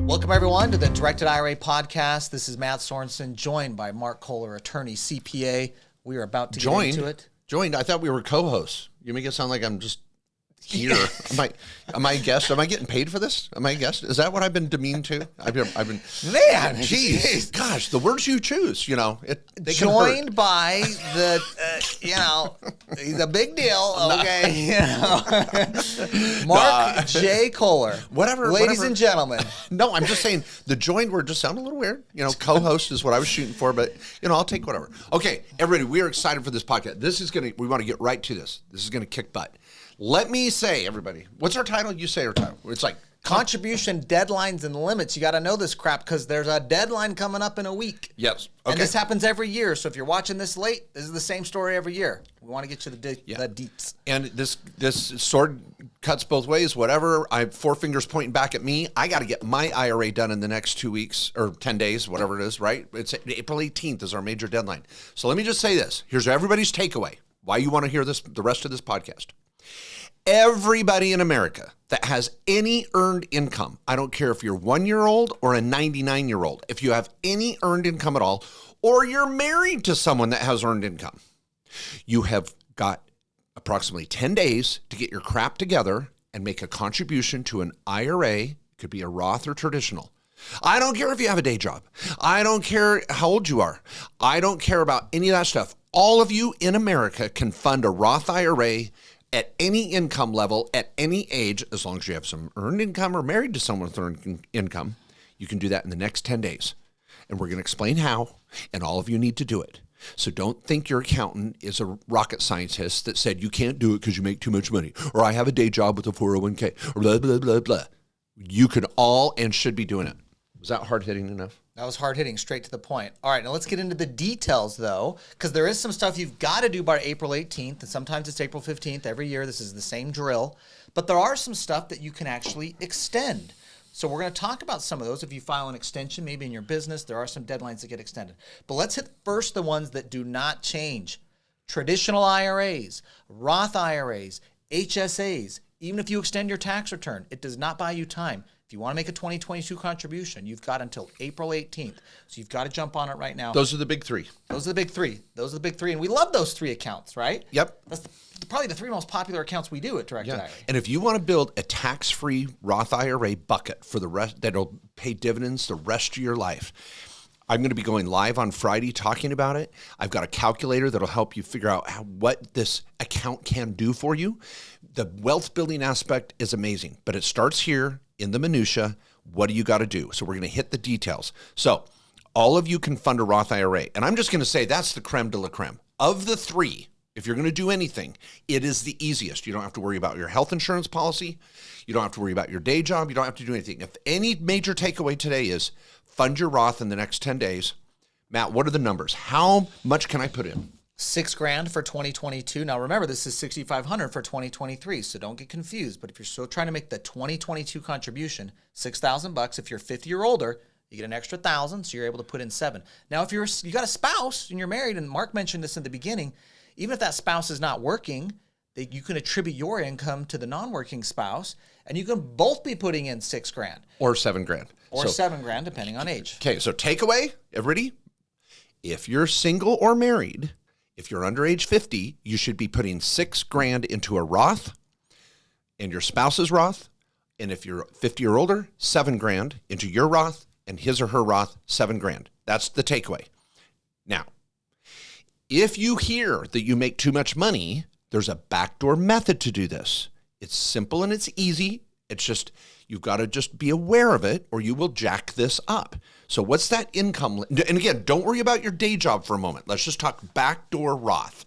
Welcome, everyone, to the Directed IRA podcast. This is Matt Sorensen, joined by Mark Kohler, attorney, CPA. We are about to get into it. Joined? I thought we were co-hosts. You make it sound like I'm just here. Am I a guest? Am I getting paid for this? Am I a guest? Is that what I've been demeaned to? I've been. Man, geez, gosh, the words you choose. You know, they joined by the, he's a big deal. Okay, Mark J. Kohler. Ladies and gentlemen. No, I'm just saying the joined word just sounded a little weird. You know, co-host is what I was shooting for, but I'll take whatever. Okay, everybody, we are excited for this podcast. We want to get right to this. This is gonna kick butt. Let me say, everybody, what's our title? You say our title. It's like Contribution Deadlines and Limits. You got to know this crap because there's a deadline coming up in a week. Yes. Okay. And this happens every year. So if you're watching this late, this is the same story every year. We want to get you the deets. And this sword cuts both ways, whatever. I have four fingers pointing back at me. I got to get my IRA done in the next 2 weeks or 10 days, whatever it is, right? It's April 18th is our major deadline. So let me just say this. Here's everybody's takeaway. Why you want to hear this, the rest of this podcast. Everybody in America that has any earned income, I don't care if you're 1 year old or a 99-year-old, if you have any earned income at all, or you're married to someone that has earned income, you have got approximately 10 days to get your crap together and make a contribution to an IRA. It could be a Roth or traditional. I don't care if you have a day job. I don't care how old you are. I don't care about any of that stuff. All of you in America can fund a Roth IRA at any income level, at any age, as long as you have some earned income or married to someone with earned income. You can do that in the next 10 days. And we're going to explain how, and all of you need to do it. So don't think your accountant is a rocket scientist that said you can't do it because you make too much money, or I have a day job with a 401k, or blah, blah, blah, blah. You can all and should be doing it. Was that hard-hitting enough? That was hard-hitting, straight to the point. All right, now let's get into the details, though, because there is some stuff you've got to do by April 18th, and sometimes it's April 15th. Every year, this is the same drill. But there are some stuff that you can actually extend. So we're going to talk about some of those. If you file an extension, maybe in your business, there are some deadlines that get extended. But let's hit first the ones that do not change. Traditional IRAs, Roth IRAs, HSAs. Even if you extend your tax return, it does not buy you time. If you want to make a 2022 contribution, you've got until April 18th. So you've got to jump on it right now. Those are the big three. Those are the big three. And we love those three accounts, right? Yep. That's probably the three most popular accounts we do at Directed IRA. And if you want to build a tax-free Roth IRA bucket for the rest that'll pay dividends the rest of your life, I'm going to be going live on Friday talking about it. I've got a calculator that'll help you figure out what this account can do for you. The wealth building aspect is amazing, but it starts here in the minutia. What do you got to do? So we're going to hit the details. So all of you can fund a Roth IRA. And I'm just going to say that's the creme de la creme. Of the three, if you're going to do anything, it is the easiest. You don't have to worry about your health insurance policy. You don't have to worry about your day job. You don't have to do anything. If any major takeaway today is fund your Roth in the next 10 days. Matt, what are the numbers? How much can I put in? $6,000 for 2022. Now remember, this is $6,500 for 2023, so don't get confused. But if you're still trying to make the 2022 contribution, $6,000. If you're 50 or older, you get an extra $1,000, so you're able to put in $7,000. Now, if you got a spouse and you're married, and Mark mentioned this in the beginning, even if that spouse is not working, you can attribute your income to the non-working spouse, and you can both be putting in $6,000 or $7,000 or $7,000, depending on age. Okay, so takeaway, everybody: if you're single or married, if you're under age 50, you should be putting $6,000 into a Roth and your spouse's Roth. And if you're 50 or older, $7,000 into your Roth and his or her Roth, $7,000. That's the takeaway. Now, if you hear that you make too much money, there's a backdoor method to do this. It's simple and it's easy. It's just, you've got to just be aware of it or you will jack this up. So what's that income? And again, don't worry about your day job for a moment. Let's just talk backdoor Roth.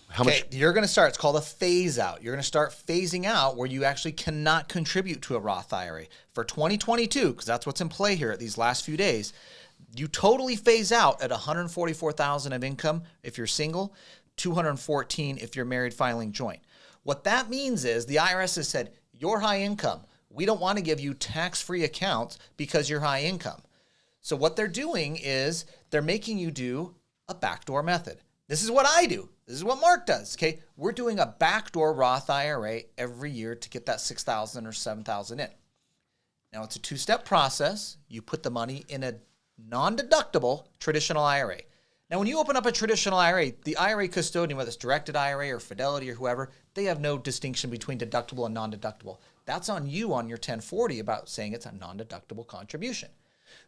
How much? You're going to start, it's called a phase out. You're going to start phasing out where you actually cannot contribute to a Roth IRA. For 2022, because that's what's in play here at these last few days, you totally phase out at $144,000 of income if you're single, $214,000 if you're married filing joint. What that means is the IRS has said, you're high income. We don't want to give you tax-free accounts because you're high income. So what they're doing is they're making you do a backdoor method. This is what I do. This is what Mark does, okay? We're doing a backdoor Roth IRA every year to get that $6,000 or $7,000 in. Now, it's a two-step process. You put the money in a non-deductible traditional IRA. Now, when you open up a traditional IRA, the IRA custodian, whether it's directed IRA or Fidelity or whoever, they have no distinction between deductible and non-deductible. That's on you on your 1040 about saying it's a non-deductible contribution.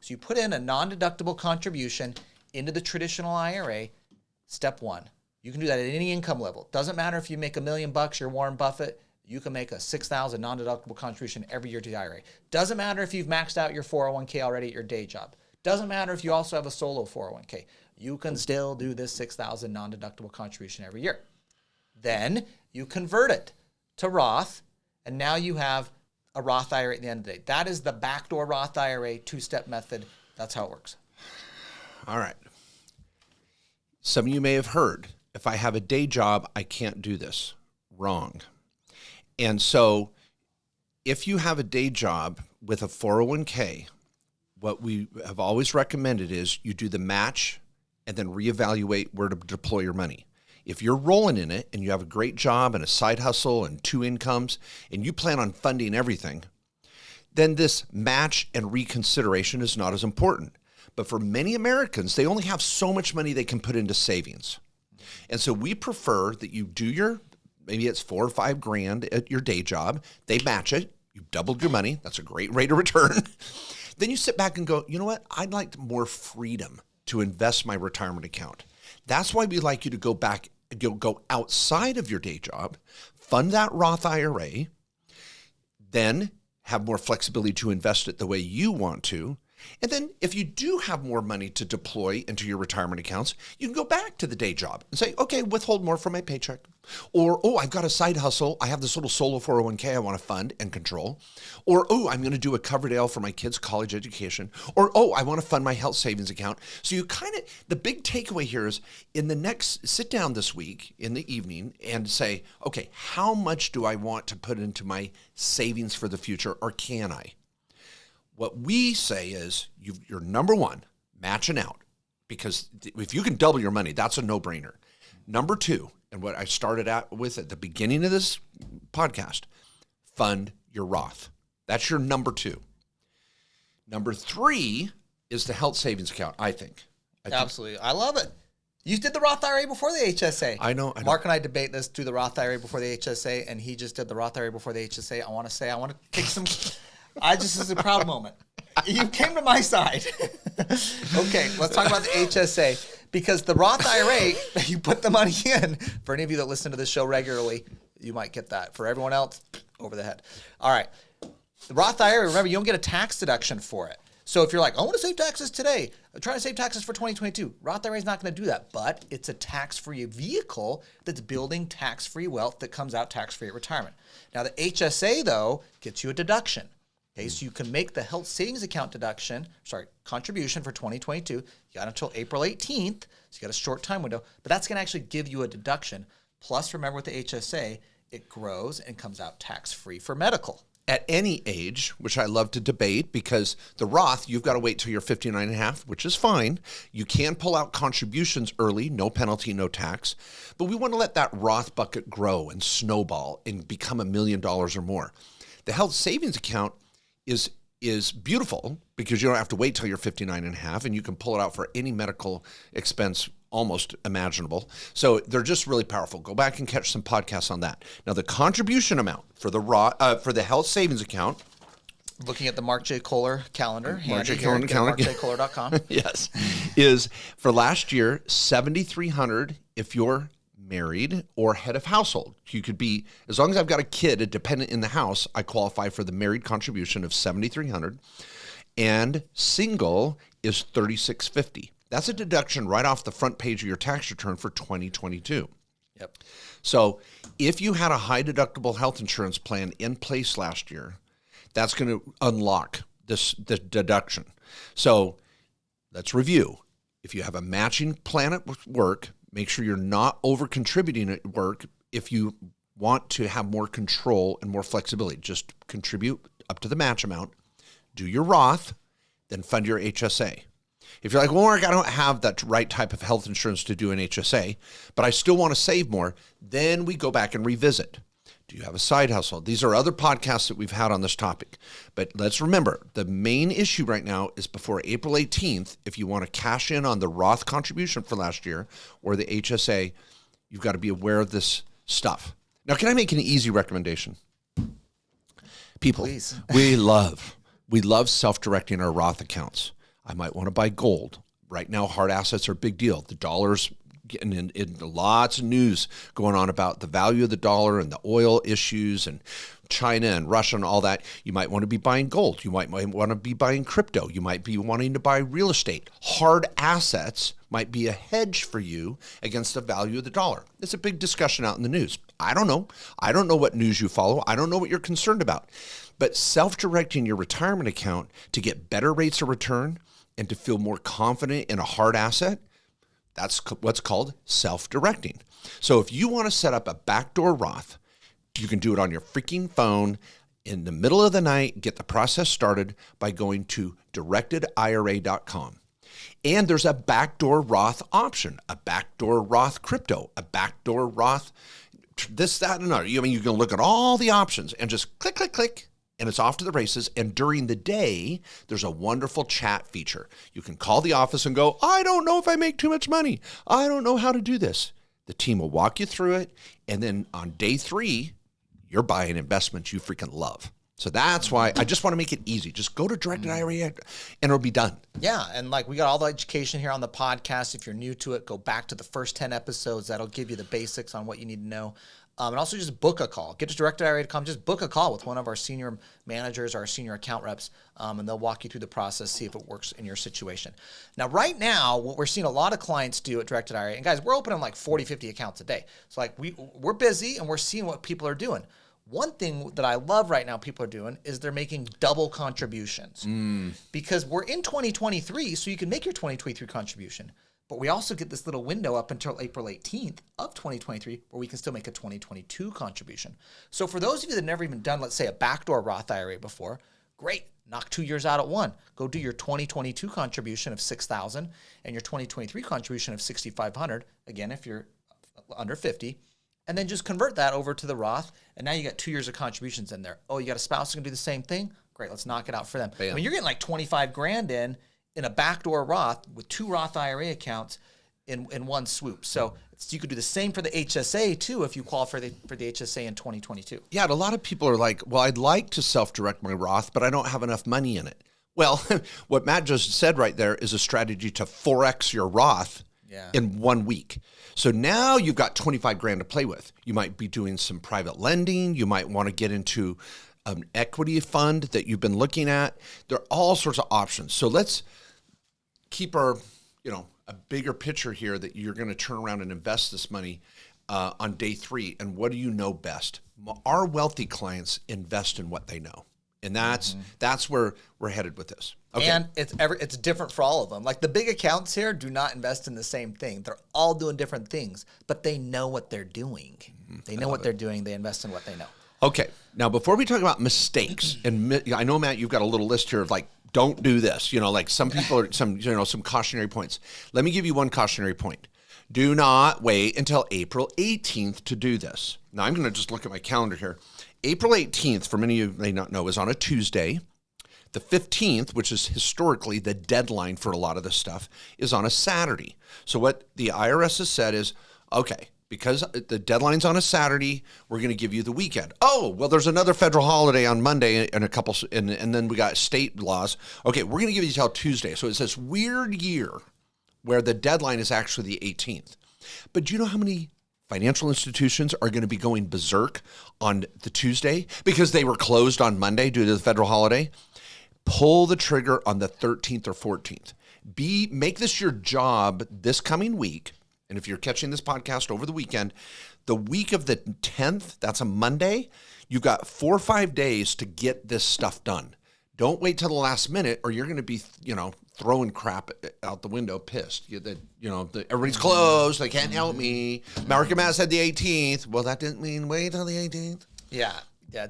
So you put in a non-deductible contribution into the traditional IRA, step one. You can do that at any income level. Doesn't matter if you make $1 million, you're Warren Buffett, you can make a $6,000 non-deductible contribution every year to the IRA. Doesn't matter if you've maxed out your 401k already at your day job. Doesn't matter if you also have a solo 401k. You can still do this $6,000 non-deductible contribution every year. Then you convert it to Roth, and now you have a Roth IRA at the end of the day. That is the backdoor Roth IRA two-step method. That's how it works. All right. Some of you may have heard, if I have a day job, I can't do this. Wrong. And so if you have a day job with a 401k, what we have always recommended is you do the match and then reevaluate where to deploy your money. If you're rolling in it and you have a great job and a side hustle and 2 incomes and you plan on funding everything, then this match and reconsideration is not as important. But for many Americans, they only have so much money they can put into savings. And so we prefer that you do your, maybe it's $4 or $5 grand at your day job. They match it. You've doubled your money. That's a great rate of return. Then you sit back and go, you know what? I'd like more freedom to invest my retirement account. That's why we like you to go back, go outside of your day job, fund that Roth IRA, then have more flexibility to invest it the way you want to. And then if you do have more money to deploy into your retirement accounts, you can go back to the day job and say, okay, withhold more from my paycheck. Or, oh, I've got a side hustle. I have this little solo 401k I want to fund and control. Or, oh, I'm going to do a Coverdale for my kids' college education. Or, oh, I want to fund my health savings account. So you kind of, the big takeaway here is in the next, sit down this week in the evening and say, okay, how much do I want to put into my savings for the future, or can I? What we say is you're number one, matching out, because if you can double your money, that's a no-brainer. Number two, and what I started out with at the beginning of this podcast, fund your Roth. That's your number two. Number three is the health savings account, I think. Absolutely. I love it. You did the Roth IRA before the HSA. I know. Mark and I debate this, do the Roth IRA before the HSA, and he just did the Roth IRA before the HSA. I want to kick some... this is a proud moment. You came to my side. Okay, let's talk about the HSA, because the Roth IRA, you put the money in. For any of you that listen to this show regularly, you might get that. For everyone else, over the head. All right. The Roth IRA, remember, you don't get a tax deduction for it. So if you're like, I want to save taxes today, I'm trying to save taxes for 2022, Roth IRA is not going to do that, but it's a tax-free vehicle that's building tax-free wealth that comes out tax-free at retirement. Now, the HSA, though, gets you a deduction. Okay, so you can make the health savings account contribution for 2022. You got until April 18th, so you got a short time window, but that's going to actually give you a deduction. Plus, remember with the HSA, it grows and comes out tax-free for medical. At any age, which I love to debate, because the Roth, you've got to wait till you're 59 and a half, which is fine. You can pull out contributions early, no penalty, no tax. But we want to let that Roth bucket grow and snowball and become $1 million or more. The health savings account is beautiful because you don't have to wait till you're 59 and a half, and you can pull it out for any medical expense almost imaginable. So they're just really powerful. Go back and catch some podcasts on that. Now, the contribution amount for the health savings account, looking at the Mark J. Kohler calendar, Mark J. Kohler calendar, markjkohler.com. Yes, is for last year $7,300 if you're married or head of household. You could be, as long as I've got a kid, a dependent in the house, I qualify for the married contribution of $7,300, and single is $3,650. That's a deduction right off the front page of your tax return for 2022. Yep. So if you had a high deductible health insurance plan in place last year, that's going to unlock the deduction. So let's review. If you have a matching plan at work, make sure you're not over-contributing at work. If you want to have more control and more flexibility, just contribute up to the match amount, do your Roth, then fund your HSA. If you're like, well, Mark, I don't have that right type of health insurance to do an HSA, but I still want to save more, then we go back and revisit. Do you have a side hustle? These are other podcasts that we've had on this topic. But let's remember, the main issue right now is before April 18th, if you want to cash in on the Roth contribution for last year or the HSA, you've got to be aware of this stuff. Now, can I make an easy recommendation? People, Please. we love self-directing our Roth accounts. I might want to buy gold. Right now, hard assets are a big deal. The dollar's getting in lots of news going on about the value of the dollar and the oil issues and China and Russia and all that. You might want to be buying gold. You might want to be buying crypto. You might be wanting to buy real estate. Hard assets might be a hedge for you against the value of the dollar. It's a big discussion out in the news. I don't know. I don't know what news you follow. I don't know what you're concerned about. But self-directing your retirement account to get better rates of return and to feel more confident in a hard asset, that's what's called self-directing. So if you want to set up a backdoor Roth, you can do it on your freaking phone in the middle of the night, get the process started by going to directedira.com. And there's a backdoor Roth option, a backdoor Roth crypto, a backdoor Roth this, that, and another. I mean, you can look at all the options and just click, click, click, and it's off to the races. And during the day, there's a wonderful chat feature. You can call the office and go, I don't know if I make too much money. I don't know how to do this. The team will walk you through it. And then on day 3, you're buying investments you freaking love. So that's why I just want to make it easy. Just go to Directed IRA and it'll be done. Yeah, and like we got all the education here on the podcast. If you're new to it, go back to the first 10 episodes. That'll give you the basics on what you need to know. And also just book a call. Get to directedira.com. Just book a call with one of our senior managers or our senior account reps, and they'll walk you through the process, see if it works in your situation. Now, right now, what we're seeing a lot of clients do at Directed IRA, and guys, we're opening like 40, 50 accounts a day. So like we're busy and we're seeing what people are doing. One thing that I love right now people are doing is they're making double contributions because we're in 2023, so you can make your 2023 contribution. But we also get this little window up until April 18th of 2023 where we can still make a 2022 contribution. So for those of you that have never even done, let's say, a backdoor Roth IRA before, great. Knock 2 years out at one. Go do your 2022 contribution of $6,000 and your 2023 contribution of $6,500. Again, if you're under 50. And then just convert that over to the Roth, and now you got 2 years of contributions in there. Oh, you got a spouse who can do the same thing? Great, let's knock it out for them. Bam. I mean, you're getting like 25 grand in a backdoor Roth with 2 Roth IRA accounts in one swoop. So you could do the same for the HSA too if you qualify for the HSA in 2022. Yeah, a lot of people are like, well, I'd like to self-direct my Roth, but I don't have enough money in it. Well, what Matt just said right there is a strategy to 4X your Roth in 1 week. So now you've got 25 grand to play with. You might be doing some private lending. You might want to get into an equity fund that you've been looking at. There are all sorts of options. So let's keep our, a bigger picture here that you're going to turn around and invest this money on day 3. And what do you know best? Our wealthy clients invest in what they know. And that's where we're headed with this. Okay. And it's different for all of them. Like the big accounts here do not invest in the same thing. They're all doing different things, but they know what they're doing. They know what they're doing. They invest in what they know. Okay. Now, before we talk about mistakes, and I know, Matt, you've got a little list here of like, don't do this. Like some people are some cautionary points. Let me give you one cautionary point. Do not wait until April 18th to do this. Now, I'm going to just look at my calendar here. April 18th, for many of you may not know, is on a Tuesday. The 15th, which is historically the deadline for a lot of this stuff, is on a Saturday. So what the IRS has said is, okay, because the deadline's on a Saturday, we're going to give you the weekend. Oh, well, there's another federal holiday on Monday and and then we got state laws. Okay, we're going to give you till Tuesday. So it's this weird year where the deadline is actually the 18th. But do you know how many financial institutions are going to be going berserk on the Tuesday because they were closed on Monday due to the federal holiday? Pull the trigger on the 13th or 14th. Make this your job this coming week. And if you're catching this podcast over the weekend, the week of the 10th, that's a Monday, you've got 4 or 5 days to get this stuff done. Don't wait till the last minute or you're going to be, throwing crap out the window, pissed. Everybody's closed. They can't help me. Mark and Matt said the 18th. Well, that didn't mean wait till the 18th. Yeah,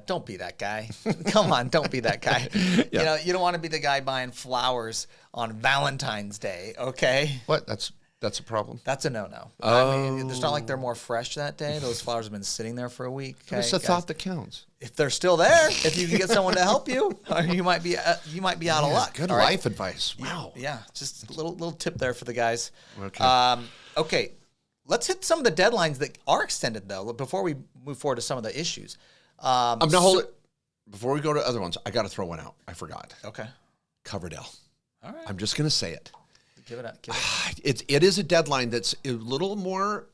don't be that guy. Come on, don't be that guy. You don't want to be the guy buying flowers on Valentine's Day, okay? What? That's That's a problem. That's a no-no. Oh. I mean, it's not like they're more fresh that day. Those flowers have been sitting there for a week. Okay, It's the guys? thought that counts. If they're still there, if you can get someone to help you, or you might be out of luck. Good All right? life advice. Wow. Yeah, just a little tip there for the guys. Okay. Okay, let's hit some of the deadlines that are extended though before we move forward to some of the issues. I'm gonna hold it. Before we go to other ones, I got to throw one out. I forgot. Okay. Coverdale. All right. I'm just gonna say it. Give it up. It is a deadline that's a little more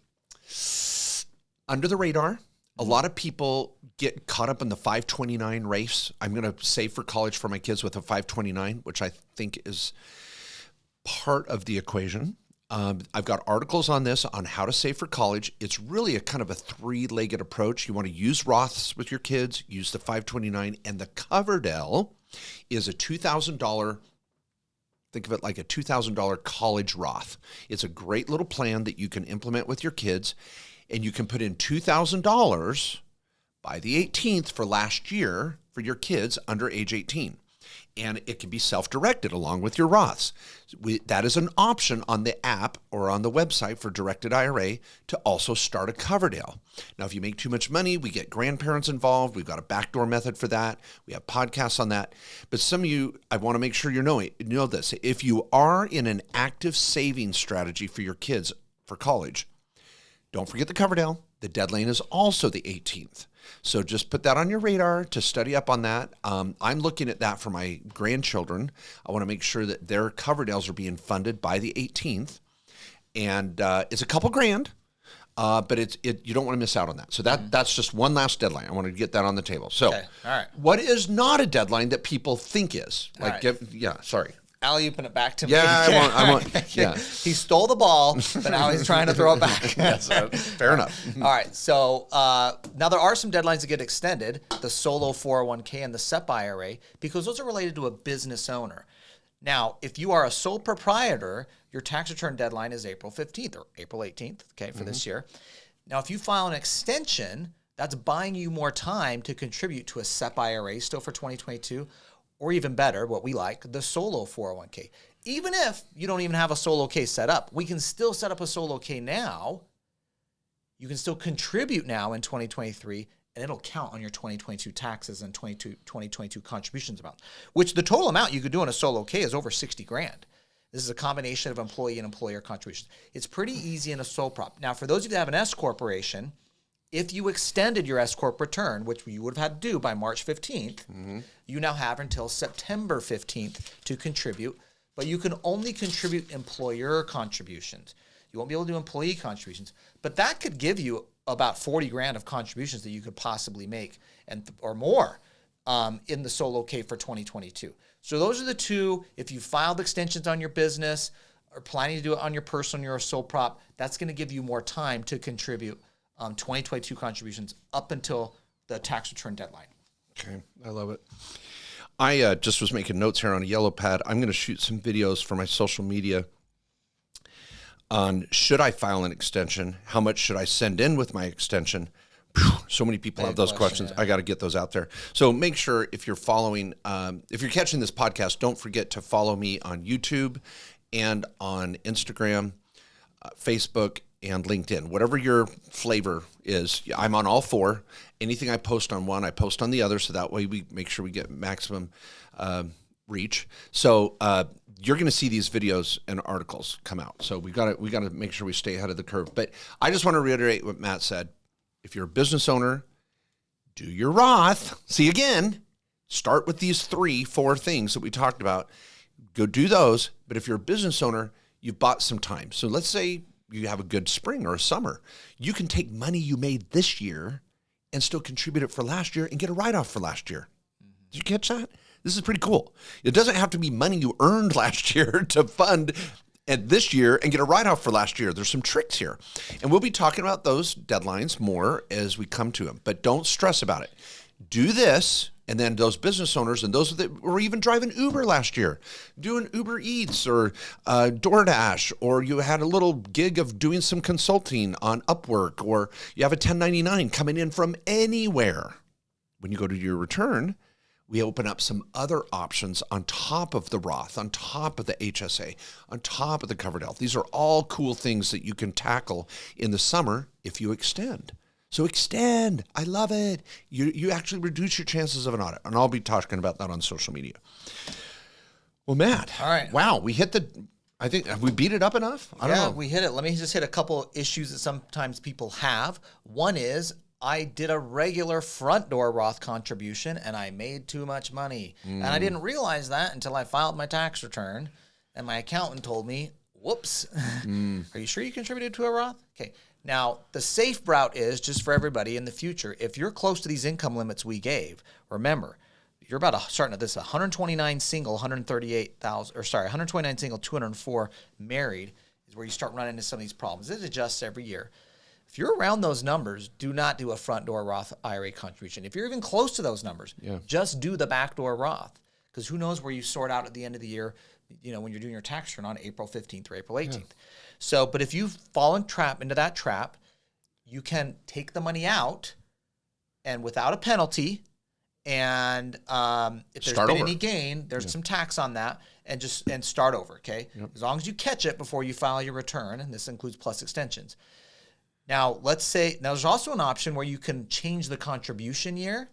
under the radar. A lot of people get caught up in the 529 race. I'm going to save for college for my kids with a 529, which I think is part of the equation. I've got articles on this, on how to save for college. It's really a kind of a three-legged approach. You want to use Roths with your kids, use the 529, and the Coverdale is a $2,000. Think of it like a $2,000 college Roth. It's a great little plan that you can implement with your kids, and you can put in $2,000 by the 18th for last year for your kids under age 18. And it can be self-directed along with your Roths. That is an option on the app or on the website for directed IRA to also start a Coverdale. Now, if you make too much money, we get grandparents involved. We've got a backdoor method for that. We have podcasts on that. But some of you, I want to make sure you know this. If you are in an active savings strategy for your kids for college, don't forget the Coverdale. The deadline is also the 18th. So just put that on your radar to study up on that. I'm looking at that for my grandchildren. I want to make sure that their Coverdales are being funded by the 18th. And it's a couple grand, but you don't want to miss out on that. So that's just one last deadline. I want to get that on the table. So Okay. All right. what is not a deadline that people think is? All right. Sorry. Alley-ooping it back to me. Yeah, I want. Yeah. He stole the ball, but now he's trying to throw it back. Yes, fair enough. All right, so now there are some deadlines that get extended, the solo 401k and the SEP IRA, because those are related to a business owner. Now, if you are a sole proprietor, your tax return deadline is April 15th or April 18th, okay, for this year. Now, if you file an extension, that's buying you more time to contribute to a SEP IRA still for 2022, or even better, what we like, the solo 401k. Even if you don't even have a solo K set up, we can still set up a solo K now. You can still contribute now in 2023, and it'll count on your 2022 taxes and 2022 contributions amount, which the total amount you could do on a solo K is over 60 grand. This is a combination of employee and employer contributions. It's pretty easy in a sole prop. Now, for those of you that have an S corporation, if you extended your S-corp return, which you would have had to do by March 15th, you now have until September 15th to contribute, but you can only contribute employer contributions. You won't be able to do employee contributions, but that could give you about 40 grand of contributions that you could possibly make or more in the solo K for 2022. So those are the two. If you filed extensions on your business or planning to do it on your personal, you're a sole prop, that's going to give you more time to contribute 2022 contributions up until the tax return deadline. Okay, I love it. I just was making notes here on a yellow pad. I'm going to shoot some videos for my social media on should I file an extension? How much should I send in with my extension? Whew, so many people have those questions. Yeah. I got to get those out there. So make sure if you're following, if you're catching this podcast, don't forget to follow me on YouTube and on Instagram, Facebook, and LinkedIn. Whatever your flavor is, I'm on all four. Anything I post on one, I post on the other, so that way we make sure we get maximum reach. So you're going to see these videos and articles come out. So we got to make sure we stay ahead of the curve. But I just want to reiterate what Matt said. If you're a business owner, do your Roth. See, again, start with these 3-4 things that we talked about. Go do those. But if you're a business owner, you've bought some time. So let's say you have a good spring or a summer. You can take money you made this year and still contribute it for last year and get a write-off for last year. Did you catch that? This is pretty cool. It doesn't have to be money you earned last year to fund this year and get a write-off for last year. There's some tricks here. And we'll be talking about those deadlines more as we come to them. But don't stress about it. Do this, and then those business owners and those that were even driving Uber last year, doing Uber Eats or DoorDash, or you had a little gig of doing some consulting on Upwork, or you have a 1099 coming in from anywhere. When you go to your return, we open up some other options on top of the Roth, on top of the HSA, on top of the Coverdale. These are all cool things that you can tackle in the summer if you extend. So extend. I love it. You actually reduce your chances of an audit. And I'll be talking about that on social media. Well, Matt. All right. Wow, we hit I think, have we beat it up enough? I don't know. We hit it. Let me just hit a couple issues that sometimes people have. One is I did a regular front door Roth contribution and I made too much money. And I didn't realize that until I filed my tax return and my accountant told me, whoops, are you sure you contributed to a Roth? Okay. Now, the safe route is, just for everybody in the future, if you're close to these income limits we gave, remember, you're about starting at this 129 single, 129 single, 204 married is where you start running into some of these problems. It adjusts every year. If you're around those numbers, do not do a front door Roth IRA contribution. If you're even close to those numbers, just do the backdoor Roth, because who knows where you sort out at the end of the year, when you're doing your tax return on April 15th or April 18th. Yeah. So, but if you've fallen into that trap, you can take the money out and without a penalty. And if there's been any gain, there's some tax on that, and start over, okay? Yep. As long as you catch it before you file your return, and this includes plus extensions. Now, there's also an option where you can change the contribution year.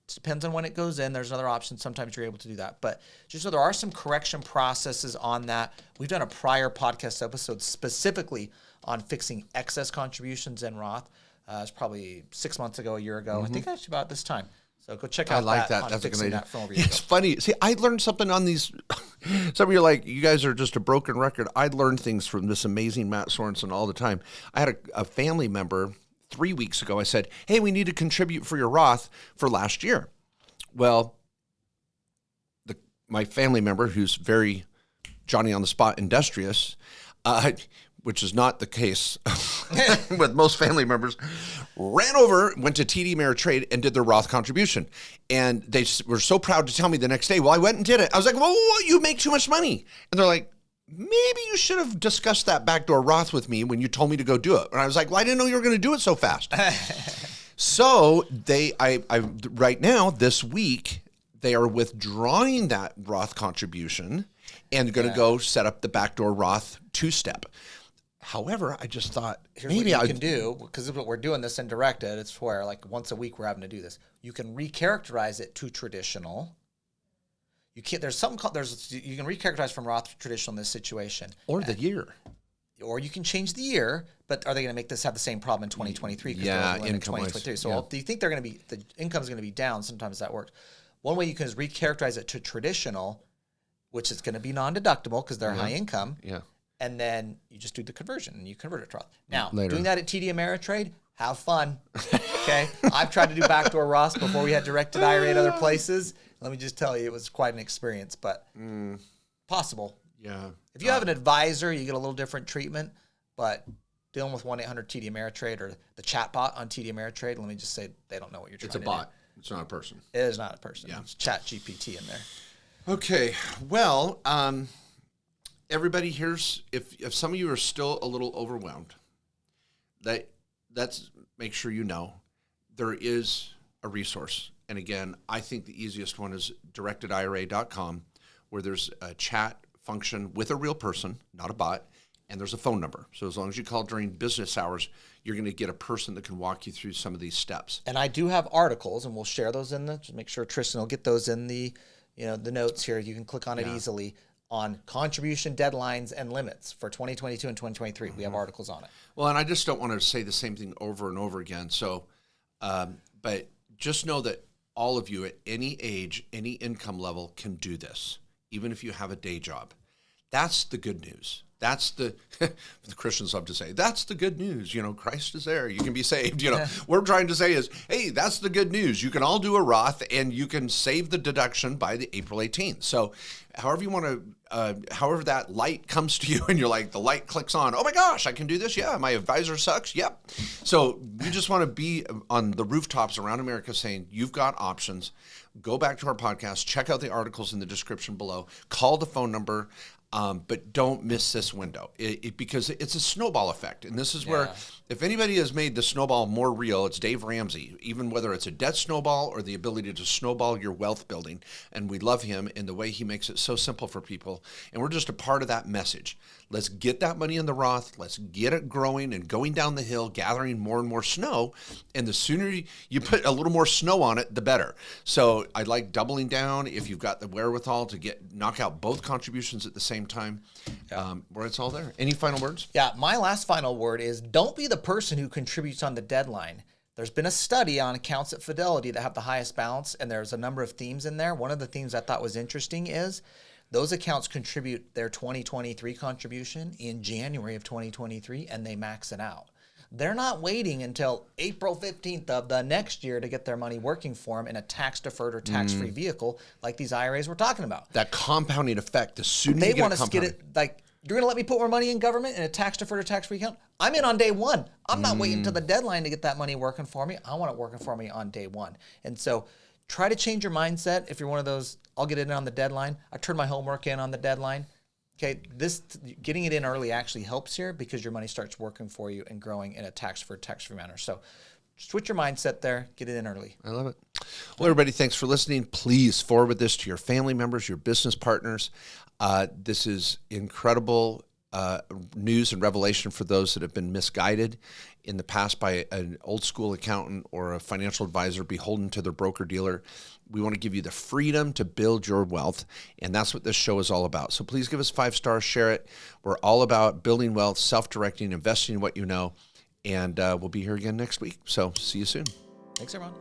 It depends on when it goes in. There's another option. Sometimes you're able to do that. But just so there are some correction processes on that. We've done a prior podcast episode specifically on fixing excess contributions in Roth. It's probably 6 months ago, a year ago. I think actually about this time. So go check out I like that. That's fixing that from over here. It's funny. See, I learned something on these. Some of you are like, you guys are just a broken record. I learned things from this amazing Matt Sorensen all the time. I had a family member 3 weeks ago. I said, hey, we need to contribute for your Roth for last year. Well, my family member, who's very Johnny on the spot industrious, which is not the case with most family members, ran over, went to TD Ameritrade and did their Roth contribution. And they were so proud to tell me the next day, well, I went and did it. I was like, well, you make too much money. And they're like, maybe you should have discussed that backdoor Roth with me when you told me to go do it. And I was like, well, I didn't know you were going to do it so fast. So right now, this week, they are withdrawing that Roth contribution and going to go set up the backdoor Roth two-step. However, I just thought, here's maybe what you can do, because what we're doing this in Directed, it's where like once a week we're having to do this. You can recharacterize it to traditional. You can recharacterize from Roth to traditional in this situation. Or the year. Or you can change the year, but are they going to make this have the same problem in 2023? Yeah, in 2023. So do you think the income is going to be down? Sometimes that works. One way you can is recharacterize it to traditional, which is going to be non-deductible because they're high income. Yeah. And then you just do the conversion and you convert it to Roth. Now, doing that at TD Ameritrade, have fun. Okay? I've tried to do backdoor Roths before we had directed IRA at other places. Let me just tell you, it was quite an experience, but possible. Yeah. If you have an advisor, you get a little different treatment, but dealing with 1-800-TD Ameritrade or the chat bot on TD Ameritrade, let me just say they don't know what you're trying to do. It's a bot. It's not a person. It is not a person. Yeah. It's chat GPT in there. Okay. Well, everybody, if some of you are still a little overwhelmed, let's make sure you know there is a resource. And again, I think the easiest one is directedira.com, where there's a chat function with a real person, not a bot, and there's a phone number. So as long as you call during business hours, you're going to get a person that can walk you through some of these steps. And I do have articles, and we'll share those just make sure Tristan will get those in the notes here. You can click on it easily on contribution deadlines and limits for 2022 and 2023. We have articles on it. Well, and I just don't want to say the same thing over and over again. So, but just know that all of you at any age, any income level can do this, even if you have a day job. That's the good news. That's the Christians love to say, that's the good news. Christ is there. You can be saved. What we're trying to say is, hey, that's the good news. You can all do a Roth and you can save the deduction by the April 18th. So however you want to, however that light comes to you and you're like, the light clicks on, oh my gosh, I can do this. Yeah. My advisor sucks. Yep. So we just want to be on the rooftops around America saying, you've got options. Go back to our podcast, check out the articles in the description below, call the phone number. But don't miss this window because it's a snowball effect. And this is where If anybody has made the snowball more real, it's Dave Ramsey, even whether it's a debt snowball or the ability to snowball your wealth building. And we love him in the way he makes it so simple for people. And we're just a part of that message. Let's get that money in the Roth. Let's get it growing and going down the hill, gathering more and more snow. And the sooner you put a little more snow on it, the better. So I like doubling down if you've got the wherewithal to knock out both contributions at the same time, where it's all there. Any final words? Yeah, my last final word is don't be the person who contributes on the deadline. There's been a study on accounts at Fidelity that have the highest balance, and there's a number of themes in there. One of the themes I thought was interesting is those accounts contribute their 2023 contribution in January of 2023, and they max it out. They're not waiting until April 15th of the next year to get their money working for them in a tax-deferred or tax-free vehicle like these IRAs we're talking about. That compounding effect, the sooner They you get want it us to get compounded. it like, you're going to let me put more money in government in a tax-deferred or tax-free account? I'm in on day one. I'm not waiting until the deadline to get that money working for me. I want it working for me on day one. And so try to change your mindset. If you're one of those, I'll get it in on the deadline. I turn my homework in on the deadline. Okay, getting it in early actually helps here because your money starts working for you and growing in a tax-deferred, tax-free manner. So switch your mindset there. Get it in early. I love it. Well, everybody, thanks for listening. Please forward this to your family members, your business partners. This is incredible news and revelation for those that have been misguided in the past by an old school accountant or a financial advisor beholden to their broker dealer. We want to give you the freedom to build your wealth, and that's what this show is all about. So please give us 5 stars, share it. We're all about building wealth, self-directing, investing in what you know, and we'll be here again next week. So see you soon. Thanks, everyone.